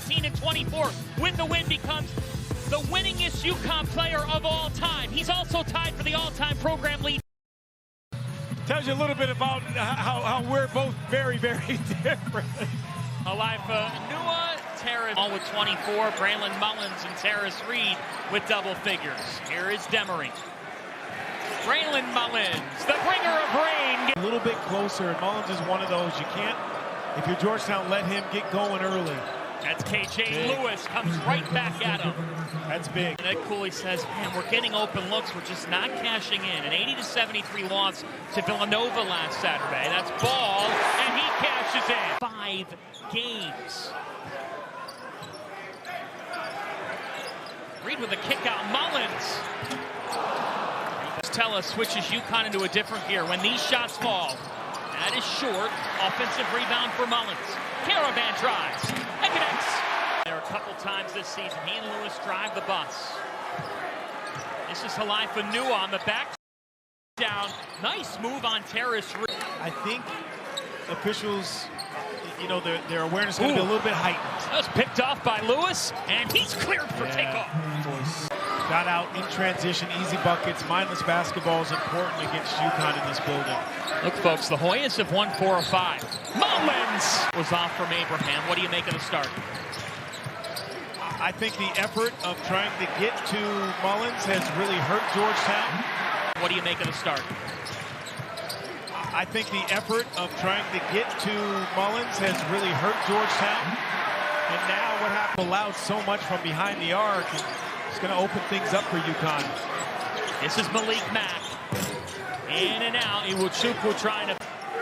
19 and 24. With the win, becomes the winningest UConn player of all time. He's also tied for the all-time program lead. Tells you a little bit about how we're both very, very different. Alifa Nua, Terrace all with 24, Braylon Mullins and Terrace Reed with double figures. Here is Demery. Braylon Mullins, the bringer of rain. A little bit closer, and Mullins is one of those. You can't, if you're Georgetown, let him get going early. That's KJ Lewis, comes right back at him. That's big. And Ed Cooley says, man, we're getting open looks. We're just not cashing in. An 80-73 loss to Villanova last Saturday. That's Ball, and he cashes in. 5 games. Reed with a kick out. Mullins. Tella switches UConn into a different gear. When these shots fall, that is short. Offensive rebound for Mullins. Caravan drives and connects. There are a couple times this season he and Lewis drive the bus. This is Alifa Nua on the back. Down. Nice move on Terrace. I think officials, you know, their awareness is going to be a little bit heightened. That was picked off by Lewis, and he's cleared for takeoff. Got out in transition, easy buckets. Mindless basketball is important against UConn in this building. Look, folks, the Hoyas have won 4 of 5. Mullins was off from Abraham. What do you make of the start? I think the effort of trying to get to Mullins has really hurt Georgetown. What do you make of the start? I think the effort of trying to get to Mullins has really hurt Georgetown. And now what happened allowed so much from behind the arc. It's going to open things up for UConn. This is Malik Mack. In and out. Iwuchukwu trying to...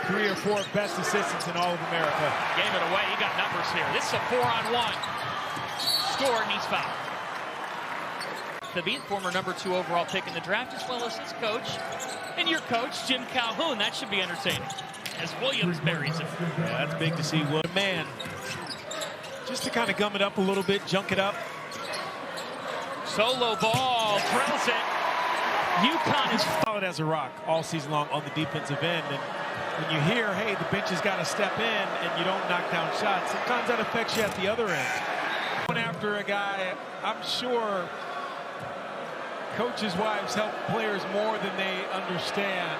3 or 4 best assistants in all of America. Gave it away. He got numbers here. This is a 4-on-1. Scored, and he's fouled. To be the former #2 overall pick in the draft, as well as his coach and your coach, Jim Calhoun. That should be entertaining, as Williams buries it. Yeah, that's big to see. What a man. Just to kind of gum it up a little bit, junk it up. Solo ball, drills it. UConn is solid as a rock all season long on the defensive end. And when you hear, hey, the bench has got to step in and you don't knock down shots, sometimes that affects you at the other end. Going after a guy, I'm sure coaches' wives help players more than they understand.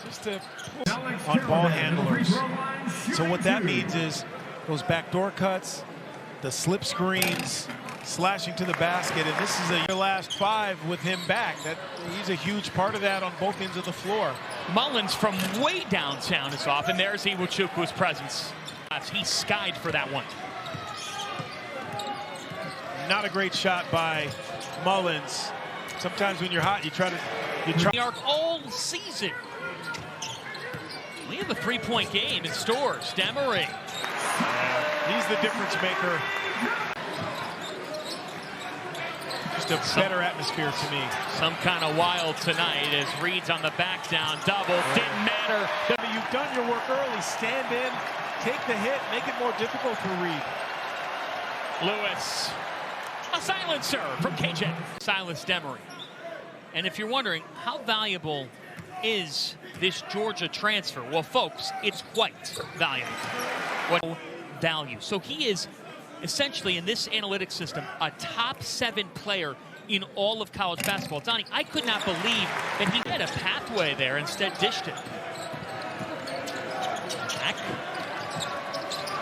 Just to on ball handlers. So what that means is those backdoor cuts, the slip screens, slashing to the basket, and this is your last 5 with him back. He's a huge part of that on both ends of the floor. Mullins from way downtown is off, and there's Iwuchukwu's presence. He skied for that one. Not a great shot by Mullins. Sometimes when you're hot, you try. The arc all season. We have a 3-point game in stores. Demery. He's the difference maker. Just a better atmosphere to me. Some kind of wild tonight as Reed's on the back down. Double. Didn't matter. You've done your work early. Stand in, take the hit, make it more difficult for Reed. Lewis. A silencer from KJ. Silence Demery. And if you're wondering, how valuable is this Georgia transfer? Well, folks, it's quite valuable. What value? So he is essentially, in this analytics system, a top 7 player in all of college basketball. Donnie, I could not believe that he had a pathway there, instead dished it. Back.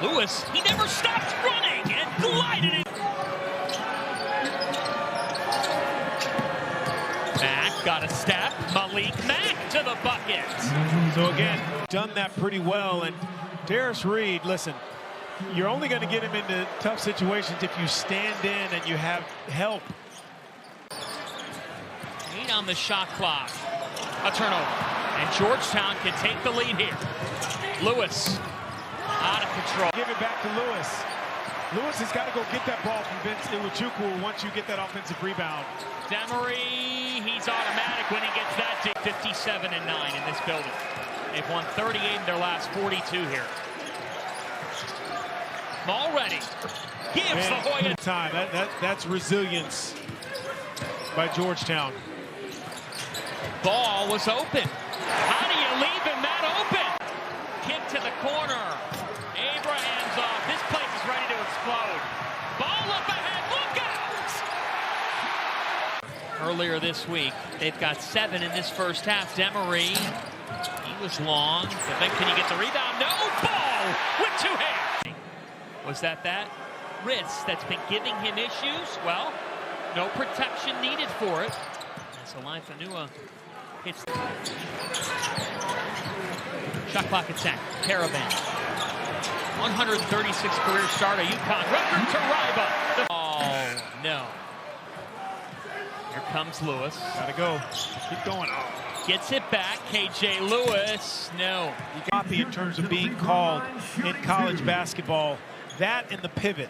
Lewis, he never stopped running and glided in. Mack got a step. Malik Mack to the bucket. So again, done that pretty well. And Terrace Reed, listen, you're only going to get him into tough situations if you stand in and you have help. 8 on the shot clock. A turnover. And Georgetown can take the lead here. Lewis out of control. Give it back to Lewis. Lewis has got to go get that ball from Vince Iwuchukwu once you get that offensive rebound. Demery, he's automatic when he gets that deep. 57-9 in this building. They've won 38 in their last 42 here. Already gives the Hoya time. That's resilience by Georgetown. Ball was open. How do you leave him that open? Kick to the corner. Abraham's off. This place is ready to explode. earlier this week. They've got 7 in this first half. Demery, he was long, but then can he get the rebound? No, Ball with 2 hands. Was that wrist that's been giving him issues? Well, no protection needed for it. As Olaifanua hits the shot clock attack. Caravan. 136 career start at UConn. Record to Riba. Oh, no. Here comes Lewis. Gotta go. Keep going. Gets it back. KJ Lewis. No. You got the in terms of being called in college basketball. That and the pivot.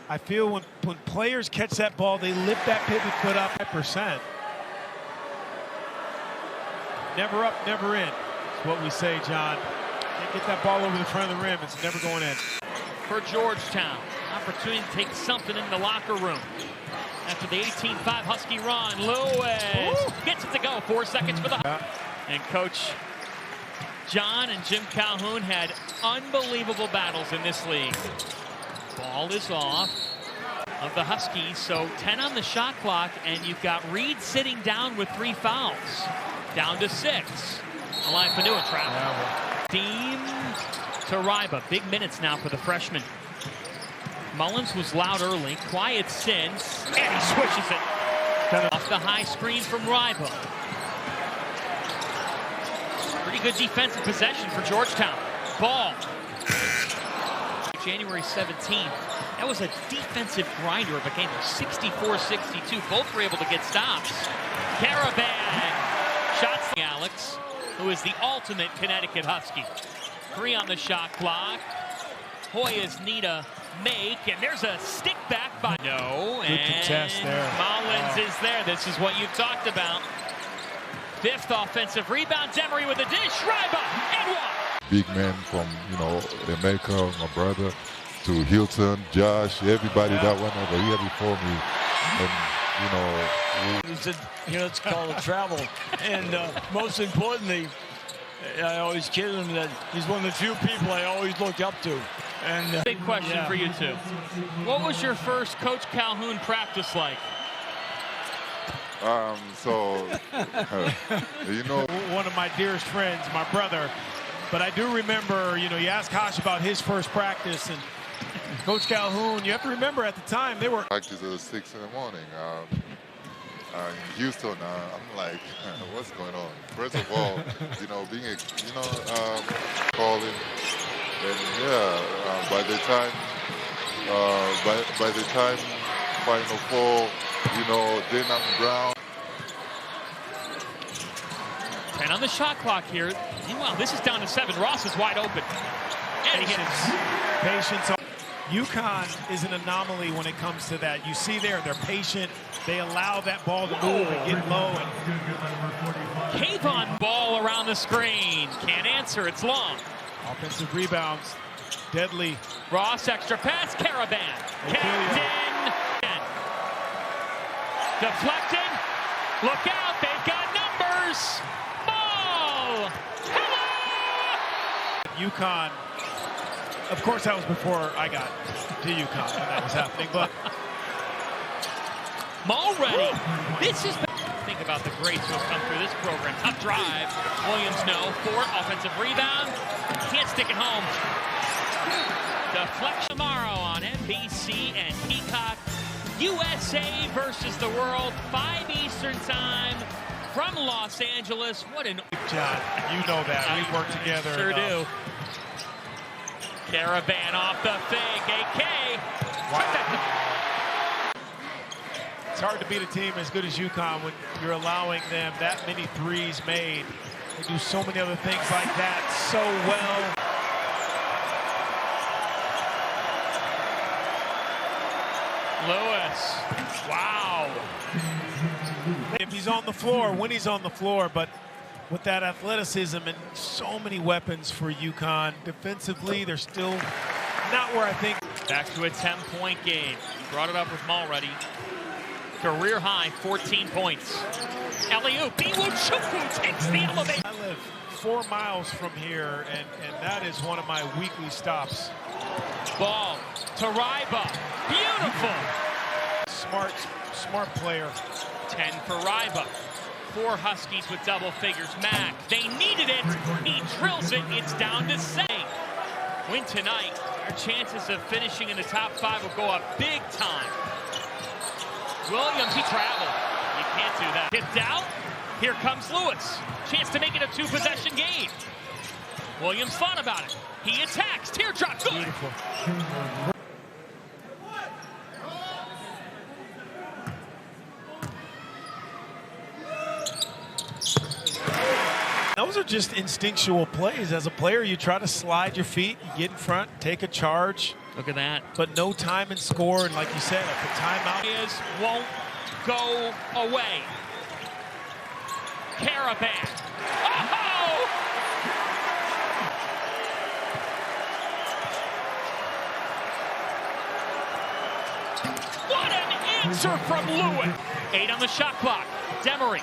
I feel when players catch that ball, they lift that pivot foot up 5%. Never up, never in. That's what we say, John. Can't get that ball over the front of the rim. It's never going in. For Georgetown, opportunity to take something in the locker room. After the 18-5 Husky run, Lewis gets it to go. 4 seconds for the... And Coach John and Jim Calhoun had unbelievable battles in this league. Ball is off of the Huskies, so 10 on the shot clock, and you've got Reed sitting down with 3 fouls. Down to 6. Olaifanua travel. Team to Riba. Big minutes now for the freshman. Mullins was loud early, quiet since, and he swishes it. Off the high screen from Riba. Pretty good defensive possession for Georgetown. Ball. January 17th. That was a defensive grinder of a game of 64-62. Both were able to get stops. Caravan. Shots. Alex, who is the ultimate Connecticut Husky. 3 on the shot clock. Hoyas need a make, and there's a stick back by no. Good contest there. Mullins is there. This is what you've talked about. 5th offensive rebound. Demery with a dish. Riba and 1. Big men from, America, my brother, to Hilton, Josh, everybody that went over here before me. And, he said, it's called a travel. And most importantly, I always kid him that he's one of the few people I always look up to. And big question for you two. What was your first Coach Calhoun practice like? One of my dearest friends, my brother. But I do remember, you asked Kosh about his first practice, and Coach Calhoun, you have to remember at the time they were practice at 6 in the morning. In Houston, I'm like, what's going on? First of all, being calling, and by the time Final Four, then I'm Brown. 10 on the shot clock here. Meanwhile, this is down to 7. Ross is wide open. And he hits. Patience. UConn is an anomaly when it comes to that. You see they're patient. They allow that ball to move and get low. Kayvon ball around the screen. Can't answer. It's long. Offensive rebounds. Deadly. Ross, extra pass. Caravan. Captain. Deflected. Look out. They've got numbers. Ball. Hello. UConn. Of course, that was before I got to UConn when that was happening, but Mulready. This is think about the greats who have come through this program. Tough drive. Williams no. 4 offensive rebound. Can't stick it home. Deflection tomorrow on NBC and Peacock. USA versus the world. 5 Eastern time from Los Angeles. What an John, you know that. We've worked together. Sure do. Caravan off the fake. AK. Wow. It's hard to beat a team as good as UConn when you're allowing them that many threes made. They do so many other things like that so well. Lewis. Wow. If he's on the floor, when he's on the floor, but with that athleticism and so many weapons for UConn, defensively, they're still not where I think. Back to a 10-point game. Brought it up with Mulready. Career high, 14 points. Alley-oop. Iwuchukwu takes the elevation. I live 4 miles from here, and that is one of my weekly stops. Ball to Riba. Beautiful. Smart player. 10 for Ryba. 4 Huskies with double figures. Mack, they needed it. He drills it. It's down to 6. Win tonight, our chances of finishing in the top 5 will go up big time. Williams, he traveled. You can't do that. Tipped out. Here comes Lewis. Chance to make it a 2-possession game. Williams thought about it. He attacks. Teardrop. Good. Beautiful. Those are just instinctual plays. As a player, you try to slide your feet, you get in front, take a charge. Look at that. But no time and score, and like you said, if the timeout Won't go away. Caravan. Oh! What an answer from Lewis. 8 on the shot clock. Demery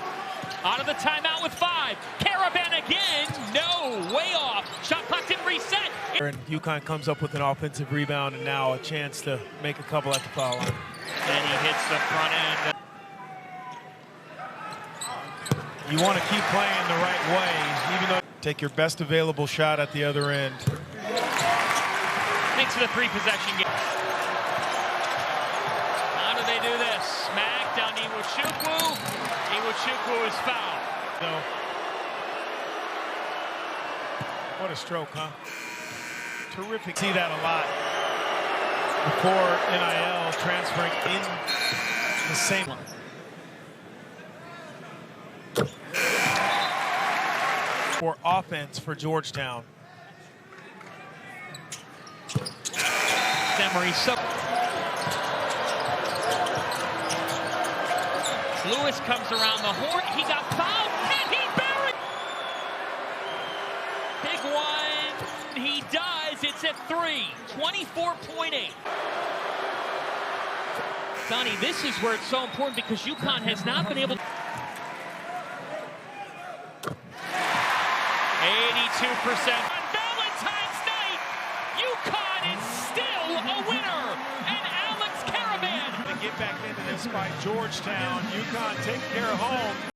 out of the timeout with 5. Caravan again. No, way off. Shot clock didn't reset. and UConn comes up with an offensive rebound and now a chance to make a couple at the foul line. And he hits the front end. You want to keep playing the right way, even though take your best available shot at the other end. Thanks for the 3-possession game. How do they do this? Smack down Iwuchukwu. Iwuchukwu is fouled. So, what a stroke, huh? Terrific. See that a lot. Before NIL transferring in the same line. For offense for Georgetown. Demery Lewis comes around the horn. He got fouled, and he buried. Big one. He does. It's at 3. 24.8. Donnie, this is where it's so important because UConn has not been able to. 82% on Valentine's night. UConn is still a winner. And Alex Caravan. To get back into this by Georgetown. UConn taking care of home.